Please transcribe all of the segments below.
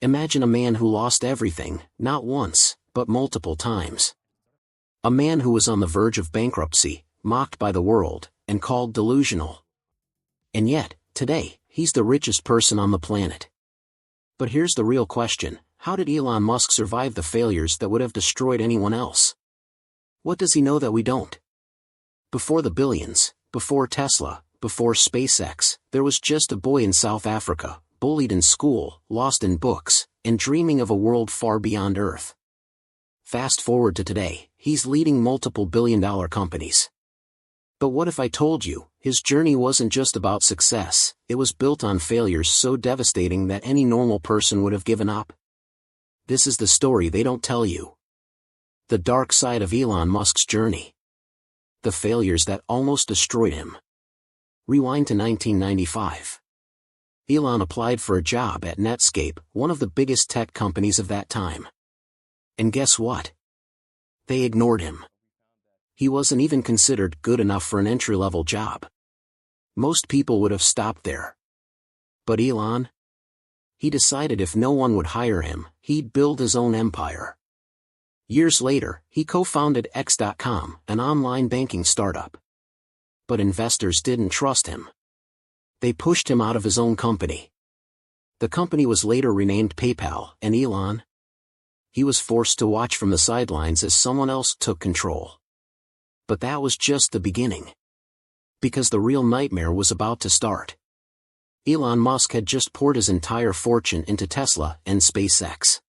Imagine a man who lost everything, not once, but multiple times. A man who was on the verge of bankruptcy, mocked by the world, and called delusional. And yet, today, he's the richest person on the planet. But here's the real question: how did Elon Musk survive the failures that would have destroyed anyone else? What does he know that we don't? Before the billions, before Tesla, before SpaceX, there was just a boy in South Africa, bullied in school, lost in books, and dreaming of a world far beyond Earth. Fast forward to today, he's leading multiple billion-dollar companies. But what if I told you, his journey wasn't just about success, it was built on failures so devastating that any normal person would have given up? This is the story they don't tell you. The dark side of Elon Musk's journey. The failures that almost destroyed him. Rewind to 1995. Elon applied for a job at Netscape, one of the biggest tech companies of that time. And guess what? They ignored him. He wasn't even considered good enough for an entry-level job. Most people would have stopped there. But Elon? He decided if no one would hire him, he'd build his own empire. Years later, he co-founded X.com, an online banking startup. But investors didn't trust him. They pushed him out of his own company. The company was later renamed PayPal, and Elon? He was forced to watch from the sidelines as someone else took control. But that was just the beginning. Because the real nightmare was about to start. Elon Musk had just poured his entire fortune into Tesla and SpaceX.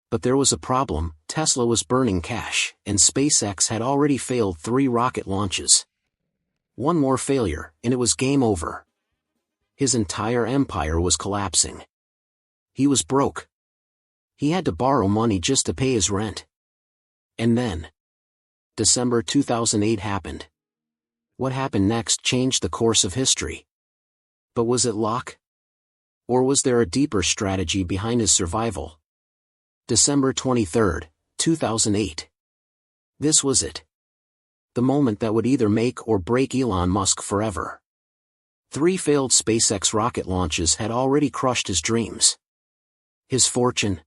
But there was a problem: Tesla was burning cash, and SpaceX had already failed 3 rocket launches. One more failure, and it was game over. His entire empire was collapsing. He was broke. He had to borrow money just to pay his rent. And then, December 2008 happened. What happened next changed the course of history. But was it luck? Or was there a deeper strategy behind his survival? December 23, 2008. This was it. The moment that would either make or break Elon Musk forever. 3 failed SpaceX rocket launches had already crushed his dreams. His fortune?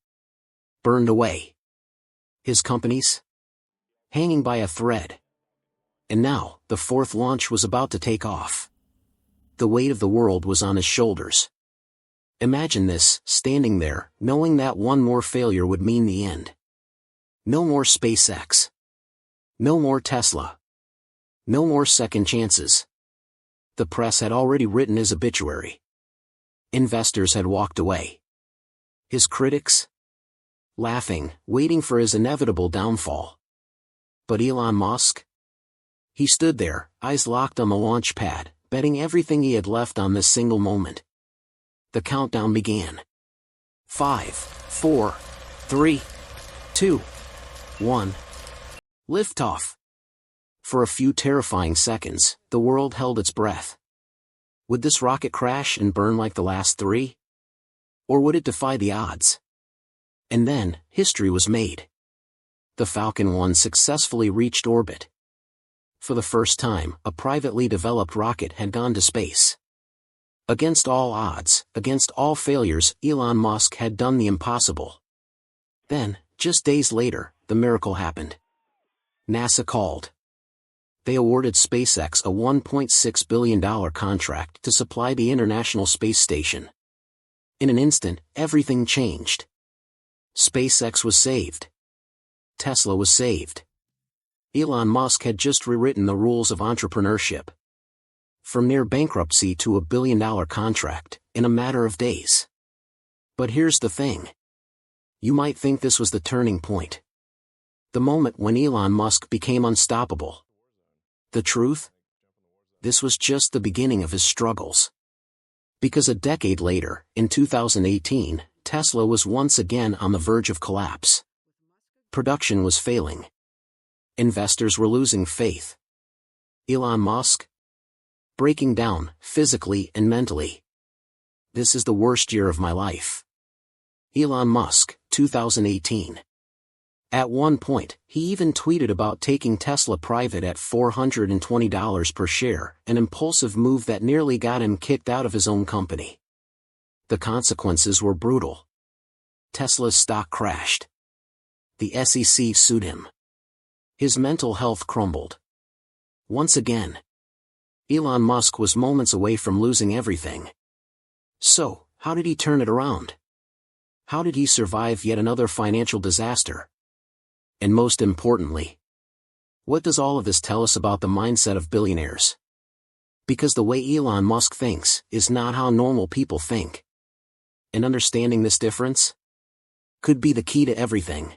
Burned away. His companies? Hanging by a thread. And now, the 4th launch was about to take off. The weight of the world was on his shoulders. Imagine this, standing there, knowing that one more failure would mean the end. No more SpaceX. No more Tesla. No more second chances. The press had already written his obituary. Investors had walked away. His critics? Laughing, waiting for his inevitable downfall. But Elon Musk? He stood there, eyes locked on the launch pad, betting everything he had left on this single moment. The countdown began. 5, 4, 3, 2, 1. Liftoff. For a few terrifying seconds, the world held its breath. Would this rocket crash and burn like the last 3? Or would it defy the odds? And then, history was made. The Falcon 1 successfully reached orbit. For the first time, a privately developed rocket had gone to space. Against all odds, against all failures, Elon Musk had done the impossible. Then, just days later, the miracle happened. NASA called. They awarded SpaceX a $1.6 billion contract to supply the International Space Station. In an instant, everything changed. SpaceX was saved. Tesla was saved. Elon Musk had just rewritten the rules of entrepreneurship. From near bankruptcy to a $1 billion contract, in a matter of days. But here's the thing. You might think this was the turning point. The moment when Elon Musk became unstoppable. The truth? This was just the beginning of his struggles. Because a decade later, in 2018, Tesla was once again on the verge of collapse. Production was failing. Investors were losing faith. Elon Musk? Breaking down, physically and mentally. This is the worst year of my life. Elon Musk, 2018. At one point, he even tweeted about taking Tesla private at $420 per share, an impulsive move that nearly got him kicked out of his own company. The consequences were brutal. Tesla's stock crashed. The SEC sued him. His mental health crumbled. Once again, Elon Musk was moments away from losing everything. So, how did he turn it around? How did he survive yet another financial disaster? And most importantly, what does all of this tell us about the mindset of billionaires? Because the way Elon Musk thinks is not how normal people think. And understanding this difference could be the key to everything.